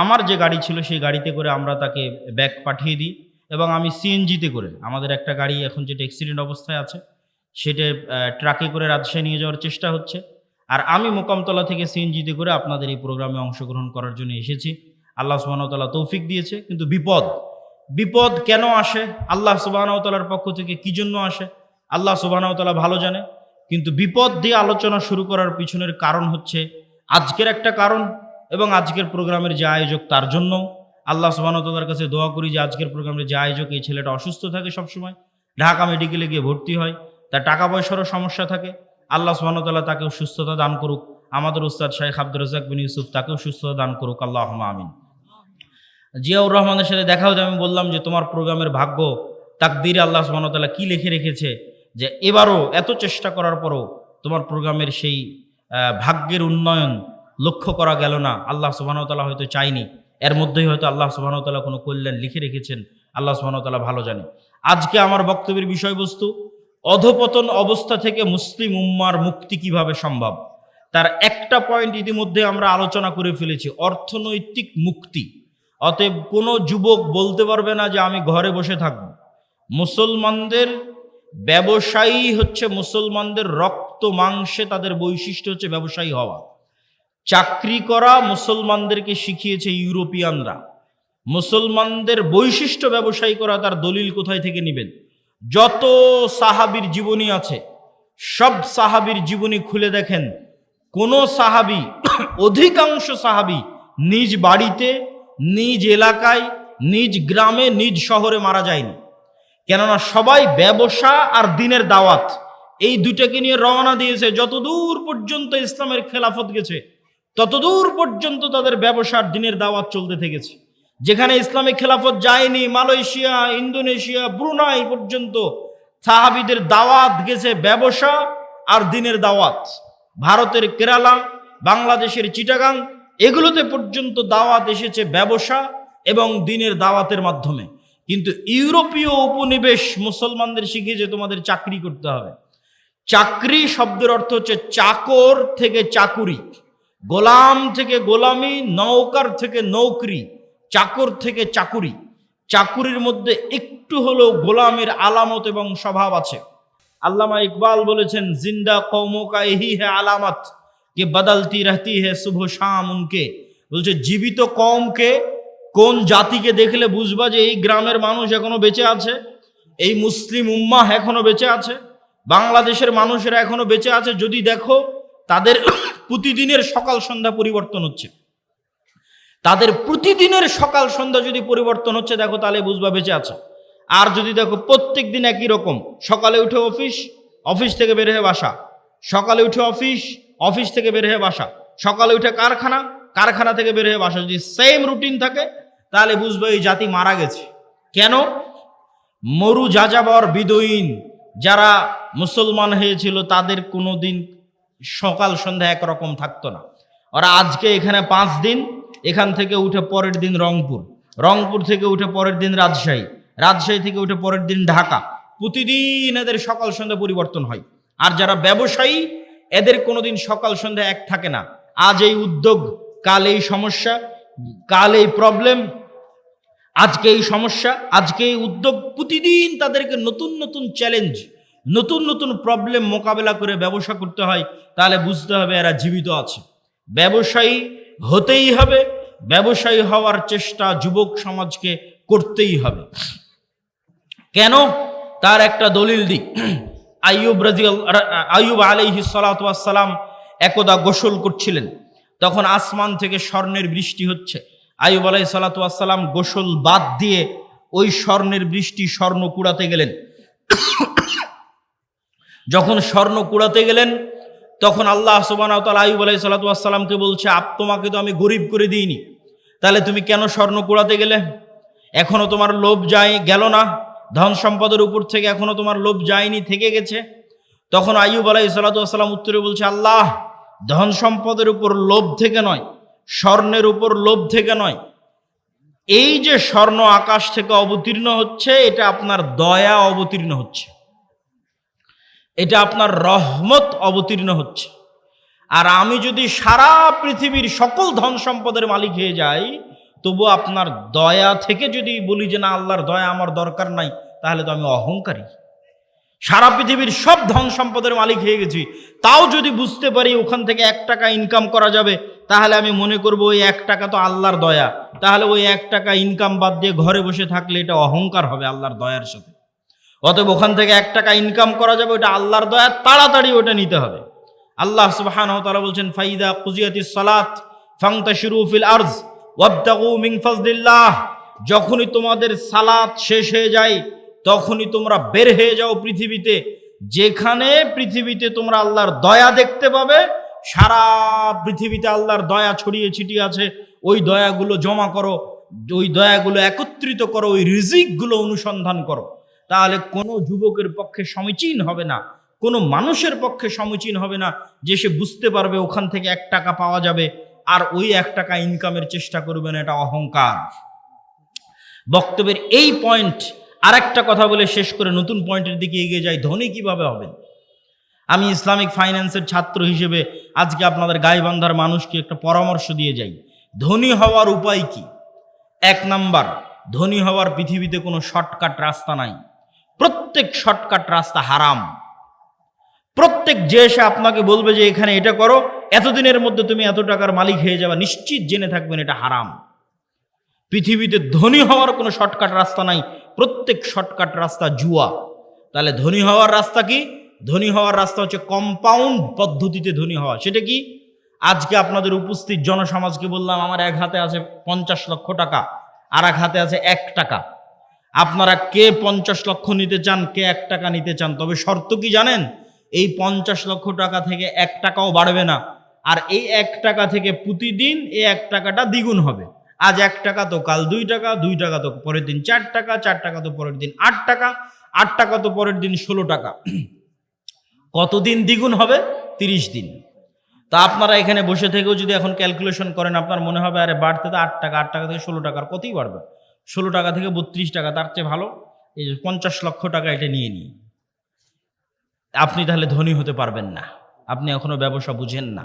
আমার যে গাড়ি ছিল সেই গাড়িতে করে আমরা তাকে ব্যাগ পাঠিয়ে দিই এবং আমি সিএনজিতে করে, আমাদের একটা গাড়ি এখন যেটা অ্যাক্সিডেন্ট অবস্থায় আছে সেটা ট্রাকে করে রাজশাহী নিয়ে যাওয়ার চেষ্টা হচ্ছে। আর আমি মোকামতলা থেকে সিএনজিতে করে আপনাদের এই প্রোগ্রামে অংশগ্রহণ করার জন্য এসেছি। আল্লাহ সুবহানাহু ওয়া তাআলা তৌফিক দিয়েছে, কিন্তু বিপদ কেন আসে, আল্লাহ সুবহানাহু ওয়া তাআলার পক্ষ থেকে কি জন্য আসে আল্লাহ সুবহানাহু ওয়া তাআলা ভালো জানে। কিন্তু বিপদ দিয়ে আলোচনা শুরু করার পিছনের কারণ হচ্ছে আজকের একটা কারণ, এবং আজকের প্রোগ্রামের যে আয়োজক তার জন্য আল্লাহ সুবহানাহু ওয়া তাআলার কাছে দোয়া করি যে আজকের প্রোগ্রামের যে আয়োজক, এই ছেলেটা অসুস্থ থাকে সবসময়, ঢাকা মেডিকেলে গিয়ে ভর্তি হয়, তার টাকা পয়সারও সমস্যা থাকে, আল্লাহ সুবহানাহু ওয়া তাআলা তাকেও সুস্থতা দান করুক। আমাদের উস্তাদ শাইখ আব্দুর রাজ্জাক বিন ইউসুফ তাকেও সুস্থতা দান করুক, আল্লাহুম্মা আমিন। জিয়াউর রহমানের সাথে দেখা হতে আমি বললাম যে তোমার প্রোগ্রামের ভাগ্য তাকদীরে আল্লাহ সুবহানাহু ওয়া তাআলা কি লিখে রেখেছে যে এবারও এত চেষ্টা করার পরও তোমার প্রোগ্রামের সেই ভাগ্যের উন্নয়ন লক্ষ্য করা গেল না। আল্লাহ সুবহানাহু ওয়া তাআলা হয়তো চাইনি, এর মধ্যেই হয়তো আল্লাহ সুবহানাহু ওয়া তাআলা কোনো কল্যাণ লিখে রেখেছেন, আল্লাহ সুবহানাহু ওয়া তাআলা ভালো জানে। আজকে আমার বক্তব্যের বিষয়বস্তু অধপতন অবস্থা থেকে মুসলিম উম্মার মুক্তি কিভাবে সম্ভব, তার একটা পয়েন্ট ইতিমধ্যে আমরা আলোচনা করে ফেলেছি, অর্থনৈতিক মুক্তি। অতএব কোনো যুবক বলতে পারবে না যে আমি ঘরে বসে থাকব। মুসলমানদের ব্যবসায়ী হচ্ছে, মুসলমানদের রক্ত মাংসে তাদের বৈশিষ্ট্য হচ্ছে ব্যবসায়ী হওয়া। চাকরি করা মুসলমানদেরকে শিখিয়েছে ইউরোপিয়ানরা। মুসলমানদের বৈশিষ্ট্য ব্যবসায়ী করা, তার দলিল কোথায় থেকে নেবেন? যত সাহাবীর জীবনী আছে সব সাহাবীর জীবনী খুলে দেখেন, কোন সাহাবী, অধিকাংশ সাহাবী নিজ বাড়িতে, নিজ এলাকায়, নিজ গ্রামে, নিজ শহরে মারা যায়নি। কেননা সবাই ব্যবসা আর দিনের দাওয়াত এই দুটাকে নিয়ে রওনা দিয়েছে। যতদূর পর্যন্ত ইসলামের খেলাফত গেছে ততদূর পর্যন্ত তাদের ব্যবসার দিনের দাওয়াত চলতে থেকেছে। যেখানে ইসলামিক খেলাফত যায়নি, মালয়েশিয়া, ইন্দোনেশিয়া, ব্রুনাই পর্যন্ত সাহাবীদের দাওয়াত গেছে ব্যবসা আর দিনের দাওয়াত। ভারতের কেরালা, বাংলাদেশের চিটাগাং, এগুলোতে পর্যন্ত দাওয়াত এসেছে ব্যবসা এবং দিনের দাওয়াতের মাধ্যমে। কিন্তু ইউরোপীয় উপনিবেশ মুসলমানদের শিখিয়েছে তোমাদের চাকরি করতে হবে। চাকরি শব্দের অর্থ হচ্ছে চাকর থেকে চাকুরি, গোলাম থেকে গোলামি, নৌকার থেকে নৌকরি, চাকর থেকে চাকুরি। চাকুরির মধ্যে একটু হলেও গোলামের আলামত এবং স্বভাব আছে। আল্লামা ইকবাল বলেছেন, জিন্দা কওমোं का यही है আলামত कि बदलती रहती है सुबह शाम उनके। বলছে জীবিত কওমকে, কোন জাতিকে দেখলে বুঝবা যে এই গ্রামের মানুষ এখনো বেঁচে আছে, এই মুসলিম উম্মাহ এখনো বেঁচে আছে, বাংলাদেশের মানুষেরা এখনো বেঁচে আছে, যদি দেখো তাদের প্রতিদিনের সকাল সন্ধ্যা পরিবর্তন হচ্ছে। তাদের প্রতিদিনের সকাল সন্ধ্যা যদি পরিবর্তন হচ্ছে দেখো, তাহলে বুঝবা বেঁচে আছে। আর যদি দেখো প্রত্যেক দিন একই রকম, সকালে উঠে অফিস, অফিস থেকে বের হয়ে বাসা, সকালে উঠে অফিস, অফিস থেকে বের হয়ে বাসা, সকালে উঠে কারখানা, কারখানা থেকে বের হয়ে বাসা, যদি সেম রুটিন থাকে তাহলে বুঝবে এই জাতি মারা গেছে। কেন? মরু যাযাবর বিদুইন যারা মুসলমান হয়েছিল তাদের কোনো দিন সকাল সন্ধ্যা একরকম থাকতো না। ওরা আজকে এখানে 5 দিন, এখান থেকে উঠে পরের দিন রংপুর, রংপুর থেকে উঠে পরের দিন রাজশাহী, রাজশাহী থেকে উঠে পরের দিন ঢাকা। প্রতিদিন এদের সকাল সন্ধ্যা পরিবর্তন হয়। আর যারা ব্যবসায়ী এদের কোনোদিন সকাল সন্ধ্যা এক থাকে না। আজ এই উদ্যোগ, কাল এই সমস্যা, কাল এই প্রবলেম, আজকে এই সমস্যা, আজকে এই উদ্যোগ। প্রতিদিন তাদেরকে নতুন নতুন চ্যালেঞ্জ, নতুন নতুন প্রবলেম মোকাবেলা করে ব্যবসা করতে হয়। তাহলে বুঝতে হবে এরা জীবিত আছে। ব্যবসায়ী হতেই হবে, ব্যবসায়ী হওয়ার চেষ্টা যুবক সমাজকে করতেই হবে। কেন? তার একটা দলিল দিই। আইয়ুব আলাইহিস সালাতু ওয়াস সালাম একদা গোসল করছিলেন, তখন আসমান থেকে স্বর্ণের বৃষ্টি হচ্ছে। আইয়ুব আলাইহিস সালাতু ওয়াস সালাম গোসল বাদ দিয়ে ওই স্বর্ণের বৃষ্টি স্বর্ণ কুড়াতে গেলেন। যখন স্বর্ণ কুড়াতে গেলেন তখন আল্লাহ সুবহানাহু ওয়া তাআলা আইয়ুব আলাইহিস সালাতু ওয়াস সালামকে বলছে, তোমাকে তো আমি গরিব করে দিইনি, তাহলে তুমি কেন স্বর্ণ কুড়াতে গেলে? এখনো তোমার লোভ গেল না? ধন সম্পদের উপর থেকে এখনো তোমার লোভ যায়নি, থেকে গেছে? তখন আইয়ুব আলাইহিস সালাতু ওয়াস সালাম উত্তরে বলছে, আল্লাহ, ধন সম্পদের উপর লোভ থেকে নয়, স্বর্ণের উপর লোভ থেকে নয়, এই যে স্বর্ণ আকাশ থেকে অবতীর্ণ হচ্ছে এটা আপনার দয়া অবতীর্ণ হচ্ছে, এটা আপনার রহমত অবতীর্ণ হচ্ছে। আর আমি যদি সারা পৃথিবীর সকল ধন সম্পদের মালিক হয়ে যাই, তবু আপনার দয়া থেকে যদি বলি যে না, আল্লাহর দয়া আমার দরকার নাই, তাহলে তো আমি অহংকারী। সারা পৃথিবীর সব ধন সম্পদের মালিক হয়ে গেছি, তাও যদি বুঝতে পারি ওখান থেকে 1 টাকা ইনকাম করা যাবে, তাহলে আমি মনে করব ওই 1 টাকা তো আল্লাহর দয়া, তাহলে ওই 1 টাকা ইনকাম বাদ দিয়ে ঘরে বসে থাকলে এটা অহংকার হবে আল্লাহর দয়ার সাথে। অতএব ওখান থেকে 1 টাকা ইনকাম করা যাবে, ওটা আল্লাহর দয়া, তাড়াতাড়ি ওটা নিতে হবে। আল্লাহ সুবহানাহু ওয়া তাআলা বলছেন, ফাইদা কুজিয়াতিস সালাত ফান্তাশিরু ফিল আরজ ওয়াবতাগু মিন ফাজলিল্লাহ। যখনই তোমাদের সালাত শেষ হয়ে যায় তখনই তোমরা বের হয়ে যাও পৃথিবীতে, যেখানে পৃথিবীতে তোমরা আল্লাহর দয়া দেখতে পাবে। সারা পৃথিবীতে আল্লাহর দয়া ছড়িয়ে ছিটিয়ে আছে, ওই দয়াগুলো জমা করো, ওই দয়াগুলো একত্রিত করো, ওই রিজিকগুলো অনুসন্ধান করো। তাহলে কোনো যুবকের পক্ষে সমীচীন হবে না, কোনো মানুষের পক্ষে সমীচীন হবে না যে সে বুঝতে পারবে ওখান থেকে 1 টাকা পাওয়া যাবে আর ওই 1 টাকা ইনকামের চেষ্টা করবে না, এটা অহংকার। বক্তব্যের এই পয়েন্ট আরেকটা কথা বলে শেষ করে নতুন পয়েন্টের দিকে এগিয়ে যাই। ধনী কিভাবে হবেন? আমি ইসলামিক ফাইন্যান্সের ছাত্র হিসেবে আজকে আপনাদের গাইবান্ধার মানুষকে একটা পরামর্শ দিয়ে যাই। ধনী হওয়ার উপায় কি? 1 নাম্বার, ধনী হওয়ার পৃথিবীতে কোনো শর্টকাট রাস্তা নাই। প্রত্যেক শর্টকাট রাস্তা হারাম। প্রত্যেক যে এসে আপনাকে বলবে যে এখানে এটা করো, এতদিনের মধ্যে তুমি এত টাকার মালিক হয়ে যাবে, নিশ্চিত জেনে থাকবেন এটা হারাম। পৃথিবীতে ধনী হওয়ার কোনো শর্টকাট রাস্তা নাই, প্রত্যেক শর্টকাট রাস্তা জুয়া। তাহলে ধনী হওয়ার রাস্তা কি? ধনী হওয়ার রাস্তা হচ্ছে কম্পাউন্ড পদ্ধতিতে ধনী হওয়া। সেটা কি? আজকে আপনাদের উপস্থিত জনসমাজকে বললাম আমার এক হাতে আছে 50 লক্ষ টাকা, আর এক হাতে আছে 1 টাকা। আপনারা কে 50 লক্ষ নিতে চান, কে 1 টাকা নিতে চান? তবে শর্ত কি জানেন? এই 50 লক্ষ টাকা থেকে 1 টাকাও বাড়বে না, আর এই 1 টাকা থেকে প্রতিদিন এই 1 টাকাটা দ্বিগুণ হবে। আজ 1 টাকা তো কাল 2 টাকা, 2 টাকা তো পরের দিন 4 টাকা, 4 টাকা তো পরের দিন 8 টাকা, 8 টাকা তো পরের দিন 16 টাকা। কতদিন দ্বিগুণ হবে? 30 দিন। তা আপনারা এখানে বসে থেকেও যদি এখন ক্যালকুলেশন করেন, আপনার মনে হবে আরে বাড়তে তো 8 টাকা, 8 টাকা থেকে 16 টাকার কতই বাড়বে, 16 টাকা থেকে 32 টাকা, তার চেয়ে ভালো এই 50 লক্ষ টাকা এটা নিয়ে নিই। আপনি তাহলে ধনী হতে পারবেন না। আপনি এখনো ব্যবসা বুঝেন না,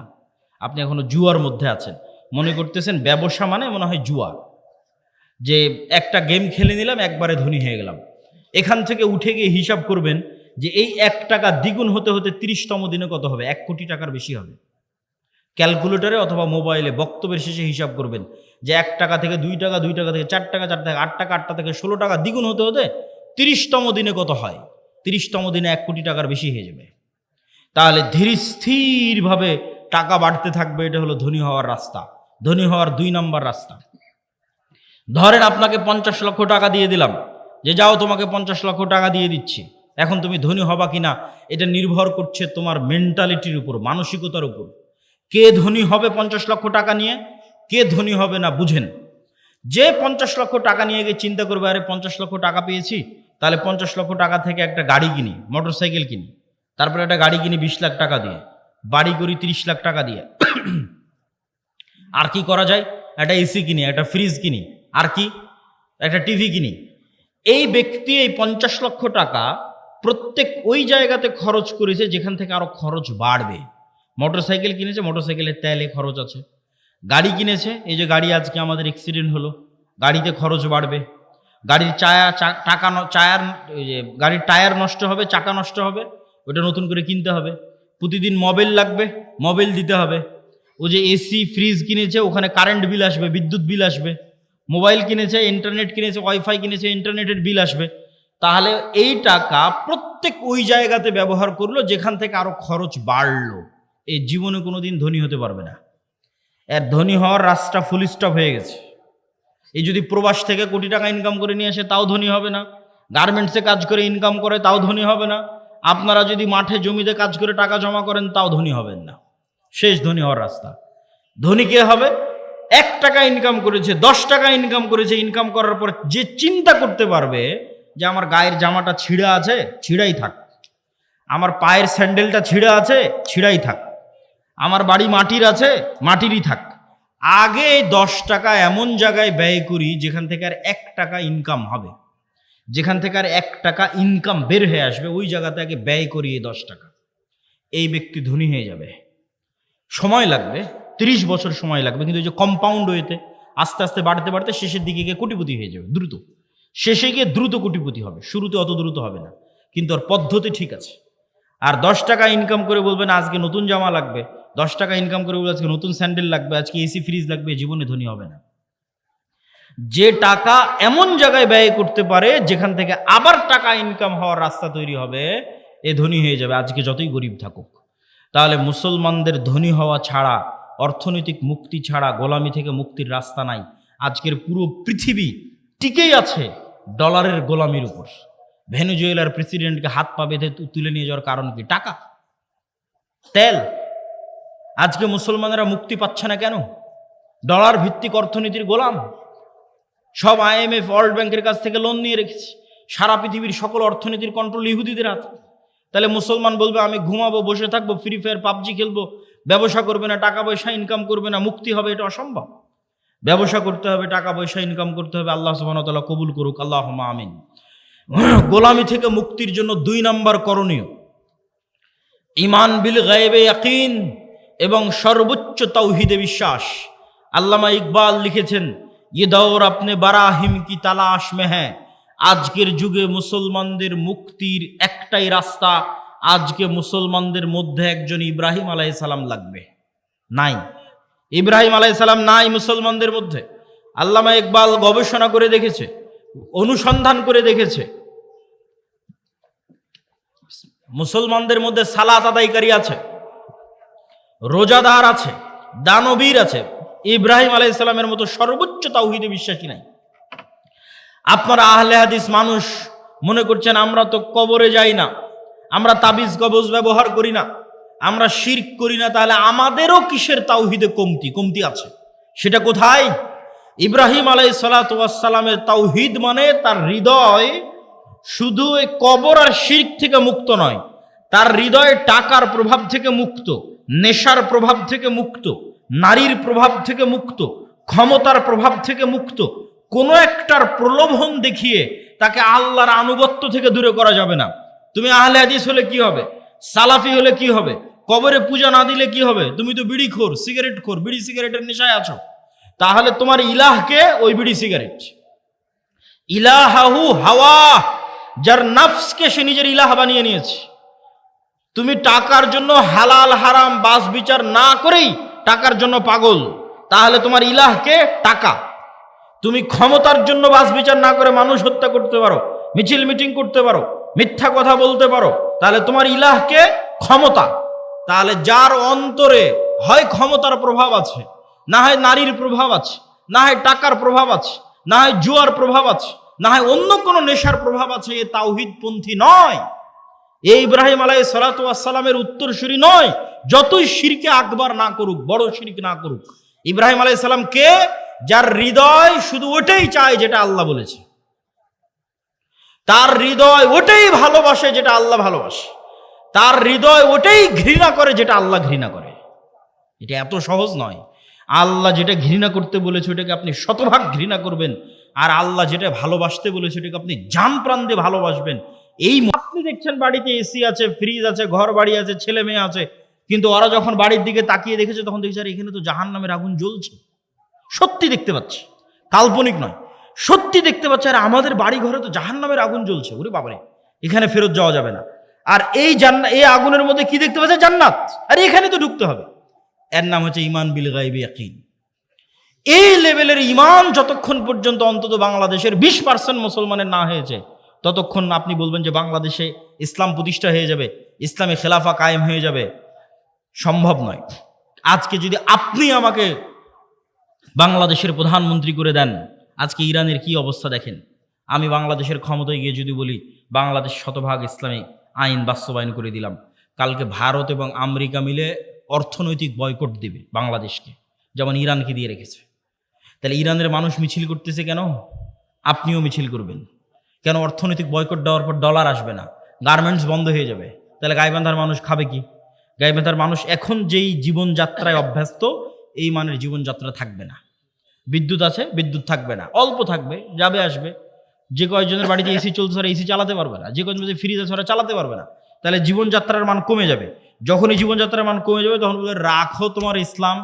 আপনি এখনো জুয়ার মধ্যে আছেন। মনে করতেছেন ব্যবসা মানে মনে হয় জুয়া, যে একটা গেম খেলে নিলাম একবারে ধনী হয়ে গেলাম। এখান থেকে উঠে গিয়ে হিসাব করবেন যে এই 1 টাকা দ্বিগুণ হতে হতে 30তম দিনে কত হবে? 1 কোটি টাকার বেশি হবে। ক্যালকুলেটরে অথবা মোবাইলে বক্তব্যের শেষে হিসাব করবেন যে 1 টাকা থেকে 2 টাকা, 2 টাকা থেকে 4 টাকা, 4 টাকা 8 টাকা, 8 টাকা থেকে 16 টাকা, দ্বিগুণ হতে হতে 30তম দিনে কত হয়? 30তম দিনে 1 কোটি টাকার বেশি হয়ে যাবে। তাহলে ধীর স্থিরভাবে টাকা বাড়তে থাকবে। এটা হলো ধনী হওয়ার রাস্তা। ধনী হওয়ার 2 নম্বর রাস্তা, ধরেন আপনাকে 50 লক্ষ টাকা দিয়ে দিলাম, যে যাও তোমাকে 50 লক্ষ টাকা দিয়ে দিচ্ছি। এখন তুমি ধনী হবা কিনা এটা নির্ভর করছে তোমার মেন্টালিটির উপর, মানসিকতার উপর। কে ধনী হবে 50 লক্ষ টাকা নিয়ে, কে ধনী হবে না বুঝেন। যে 50 লক্ষ টাকা নিয়ে গিয়ে চিন্তা করবে আরে 50 লক্ষ টাকা পেয়েছি, তাহলে 50 লক্ষ টাকা থেকে একটা গাড়ি কিনি, মোটরসাইকেল কিনি, তারপরে একটা গাড়ি কিনি 20 লাখ টাকা দিয়ে, বাড়ি করি 30 লাখ টাকা দিয়ে, আর কি করা যায়? একটা এসি কিনি, একটা ফ্রিজ কিনি, আর কি একটা টিভি কিনি। এই ব্যক্তি এই 50 লক্ষ টাকা প্রত্যেক ওই জায়গাতে খরচ করেছে যেখান থেকে আরো খরচ বাড়বে। মোটরসাইকেল কিনেছে, মোটরসাইকেলের তেলে খরচ আছে। গাড়ি কিনেছে, এই যে গাড়ি আজকে আমাদের অ্যাক্সিডেন্ট হলো, গাড়িতে খরচ বাড়বে। গাড়ির গাড়ির টায়ার নষ্ট হবে, চাকা নষ্ট হবে, ওটা নতুন করে কিনতে হবে। প্রতিদিন মোবাইল লাগবে, মোবাইল দিতে হবে। ও যে এসি ফ্রিজ কিনেছে, ওখানে কারেন্ট বিল আসবে, বিদ্যুৎ বিল আসবে। মোবাইল কিনেছে, ইন্টারনেট কিনেছে, ওয়াইফাই কিনেছে, ইন্টারনেটের বিল আসবে। তাহলে এই টাকা প্রত্যেক ওই জায়গাতে ব্যবহার করলো যেখান থেকে আরো খরচ বাড়লো। এই জীবনে কোনোদিন ধনী হতে পারবে না। এর ধনী হওয়ার রাস্তা ফুল স্টপ হয়ে গেছে। এই যদি প্রবাস থেকে কোটি টাকা ইনকাম করে নিয়ে আসে তাও ধনী হবে না, গার্মেন্টসে কাজ করে ইনকাম করে তাও ধনী হবে না, আপনারা যদি মাঠে জমিতে কাজ করে টাকা জমা করেন তাও ধনী হবেন না। শেষ ধনী হওয়ার রাস্তা। ধনী কে হবে? 1 টাকা ইনকাম করেছে, 10 টাকা ইনকাম করেছে, ইনকাম করার পর যে চিন্তা করতে পারবে যে আমার গায়ের জামাটা ছিঁড়া আছে, ছিঁড়াই থাক, আমার পায়ের স্যান্ডেলটা ছিঁড়া আছে, ছিঁড়াই থাক, আমার বাড়ি মাটির আছে, মাটিরই থাক, আগে 10 টাকা এমন জায়গায় ব্যয় করি যেখান থেকে আর 1 টাকা ইনকাম হবে, যেখান থেকে আর 1 টাকা ইনকাম বের হয়ে আসবে, ওই জায়গাতে আগে ব্যয় করি এই 10 টাকা। এই ব্যক্তি ধনী হয়ে যাবে। সময় লাগবে, 30 বছর সময় লাগবে, কিন্তু এই যে কম্পাউন্ড ওয়েতে আস্তে আস্তে বাড়তে বাড়তে শেষের দিকে গিয়ে কোটিপতি হয়ে যাবে দ্রুত। শেষে গিয়ে দ্রুত কোটিপতি হবে, শুরুতে অত দ্রুত হবে না, কিন্তু ওর পদ্ধতি ঠিক আছে। আর 10 টাকা ইনকাম করে বলবেন আজকে নতুন জামা লাগবে, 10 টাকা ইনকাম করে বলবে আজকে নতুন স্যান্ডেল লাগবে, আজকে এসি ফ্রিজ লাগবে, জীবনে ধনী হবে না। যে টাকা এমন জায়গায় ব্যয় করতে পারে যেখান থেকে আবার টাকা ইনকাম হওয়ার রাস্তা তৈরি হবে, এ ধনী হয়ে যাবে, আজকে যতই গরিব থাকুক। তাহলে মুসলমানদের ধনী হওয়া ছাড়া, অর্থনৈতিক মুক্তি ছাড়া গোলামি থেকে মুক্তির রাস্তা নাই। আজকের পুরো পৃথিবী টিকেই আছে ডলারের গোলামির উপর। ভেনেজুয়েলার প্রেসিডেন্টকে হাত পা বেঁধে তুলে নিয়ে যাওয়ার কারণ কি? টাকা, তেল। আজকে মুসলমানেরা মুক্তি পাচ্ছে না কেন? ডলার ভিত্তিক অর্থনীতির গোলাম। সব IMF, ওয়ার্ল্ড ব্যাংকের কাছ থেকে লোন নিয়ে রেখেছি। সারা পৃথিবীর সকল অর্থনীতির কন্ট্রোল ইহুদিদের হাতে। তাহলে মুসলমান বলবে আমি ঘুমাবো, বসে থাকবো, ফ্রি ফায়ার পাবজি খেলবো, ব্যবসা করবে না, টাকা পয়সা ইনকাম করবে না, মুক্তি হবে? এটা অসম্ভব। ব্যবসা করতে হবে, টাকা পয়সা ইনকাম করতে হবে। আল্লাহ সুবহানাহু ওয়া তাআলা কবুল করুক, আল্লাহুম্মা আমিন। গোলামি থেকে মুক্তির জন্য 2 নম্বর করণীয় ঈমান বিল গায়বে ইয়াকিন এবং সর্বোচ্চ তাওহীদে বিশ্বাস। আল্লামা ইকবাল লিখেছেন, ये दौर अपने बराहिम की तलाश में है। আজকের যুগে মুসলমানদের মুক্তির একটাই রাস্তা, আজকে মুসলমানদের মধ্যে একজন ইব্রাহিম আলাইহিস সালাম লাগবে। নাই, ইব্রাহিম আলাইহিস সালাম নাই মুসলমানদের মধ্যে। আল্লামা ইকবাল গবেষণা করে দেখেছে, অনুসন্ধান করে দেখেছে, মুসলমানদের মধ্যে সালাত আদায়কারী আছে, রোজাদার আছে, দানবীর আছে, ইব্রাহিম আলাইহিস সালামের মতো সর্বোচ্চ তাওহীদে বিশ্বাসী নাই। আপনারা আহলে হাদিস মানুষ মনে করছেন আমরা তো কবরে যাই না, আমরা তাবিজ কবজ ব্যবহার করি না, আমরা শিরক করি না, তাহলে আমাদেরও কিসের তাওহীদে কমতি আছে? সেটা কোথায়? ইব্রাহিম আলাইহিস সালাতু ওয়াস সালামের তাওহীদ মানে তার হৃদয় শুধু এই কবর আর শিরক থেকে মুক্ত নয়, তার হৃদয় টাকার প্রভাব থেকে মুক্ত, নেশার প্রভাব থেকে মুক্ত, নারীর প্রভাব থেকে মুক্ত, ক্ষমতার প্রভাব থেকে মুক্ত। কোনো একটার প্রলোভন দেখিয়ে তাকে আল্লাহর আনুগত্য থেকে দূরে করা যাবে না। তুমি আহলে হাদিস হলে কি হবে? সালাফি হলে কি হবে? কবরে পূজা না দিলে কি হবে? তুমি তো বিড়িখোর, সিগারেটখোর, বিড়ি সিগারেটের নেশায় আছো, তাহলে তোমার ইলাহকে ওই বিড়ি সিগারেট। ইলাহাহু হাওয়া, যার নফসকে সে নিজের ইলাহ বানিয়ে নিয়েছে। তুমি টাকার জন্য হালাল হারাম বাস বিচার না করেই টাকার জন্য পাগল, তাহলে তোমার ইলাহকে টাকা। তুমি ক্ষমতার জন্য বাস বিচার না করে মানুষ হত্যা করতে পারো, মিছিল মিটিং করতে পারো, মিথ্যা কথা বলতে পারো, তাহলে তোমার ইলাহকে ক্ষমতা। তাহলে যার অন্তরে হয় ক্ষমতার প্রভাব আছে, না হয় নারীর প্রভাব আছে, না হয় টাকার প্রভাব আছে, না হয় জুয়ার প্রভাব আছে, না হয় অন্য কোনো নেশার প্রভাব আছে, এ তাওহীদপন্থী নয়, এই ইব্রাহিম আলাইহিস সালাতু ওয়াস সালামের উত্তরসূরি নয়। যতই শিরকে আকবার না করুক, বড় শিরক না করুক, ইব্রাহিম আলাইহিস সালাম কে? যার হৃদয় শুধু ওটাই চায় যেটা আল্লাহ বলেছে, তার হৃদয় ওটাই ভালোবাসে যেটা আল্লাহ ভালোবাসে, তার হৃদয় ওটাই ঘৃণা করে যেটা আল্লাহ ঘৃণা করে। এটা এত সহজ নয়। আল্লাহ যেটা ঘৃণা করতে বলেছে ওটাকে আপনি শতভাগ ঘৃণা করবেন, আর আল্লাহ যেটা ভালোবাসতে বলেছে ওটাকে আপনি জান প্রাণ দিয়ে ভালোবাসবেন। এই আপনি দেখছেন বাড়িতে এসি আছে, ফ্রিজ আছে, ঘর বাড়ি আছে, ছেলে মেয়ে আছে, কিন্তু ওরা যখন বাড়ির দিকে তাকিয়ে দেখেছে তখন দেখছে আর এখানে তো জাহান্নামের আগুন জ্বলছে। সত্যি দেখতে পাচ্ছে, কাল্পনিক নয়, সত্যি দেখতে পাচ্ছে। আর আমাদের বাড়ি ঘরে তো জাহান্নামের আগুন জ্বলছে, ওরে বাবারে, এখানে ফেরত যাওয়া যাবে না। আর এই আগুনের মধ্যে কি দেখতে পাচ্ছে? জান্নাত। আর এখানে তো ঢুকতে হবে। এর নাম হচ্ছে ঈমান বিল গায়বি ইয়াকিন। এই লেভেলের ঈমান যতক্ষণ পর্যন্ত অন্তত বাংলাদেশের 20% মুসলমানের না হয়েছে, ততক্ষণ আপনি বলবেন যে বাংলাদেশে ইসলাম প্রতিষ্ঠা হয়ে যাবে, ইসলামী খেলাফা কায়েম হয়ে যাবে, সম্ভব নয়। আজকে যদি আপনি আমাকে বাংলাদেশের প্রধানমন্ত্রী করে দেন, আজকে ইরানের কি অবস্থা দেখেন। আমি বাংলাদেশের ক্ষমতায় গিয়ে যদি বলি বাংলাদেশ শতভাগ ইসলামিক আইন বাস্তবায়ন করে দিলাম, কালকে ভারত এবং আমেরিকা মিলে অর্থনৈতিক বয়কট দেবে বাংলাদেশকে, যেমন ইরানকে দিয়ে রেখেছে। তাহলে ইরানের মানুষ মিছিল করতেছে কেন? আপনিও মিছিল করবেন কেন? অর্থনৈতিক বয়কট দেওয়ার পর ডলার আসবে না, গার্মেন্টস বন্ধ হয়ে যাবে। তাহলে গাইবান্ধার মানুষ খাবে কি? গাইবান্ধার মানুষ এখন যেই জীবনযাত্রায় অভ্যস্ত, এই মানের জীবনযাত্রা থাকবে না। বিদ্যুৎ আছে, বিদ্যুৎ থাকবে না, অল্প থাকবে, যাবে আসবে। যে কয়েকজনের বাড়িতে এসি চলছে ওরা এসি চালাতে পারবে না, যে কয়েকজন ফ্রিজ আছে ওরা চালাতে পারবে না। তাহলে জীবনযাত্রার মান কমে যাবে। যখনই জীবনযাত্রার মান কমে যাবে তখন বলে রাখো তোমার ইসলাম,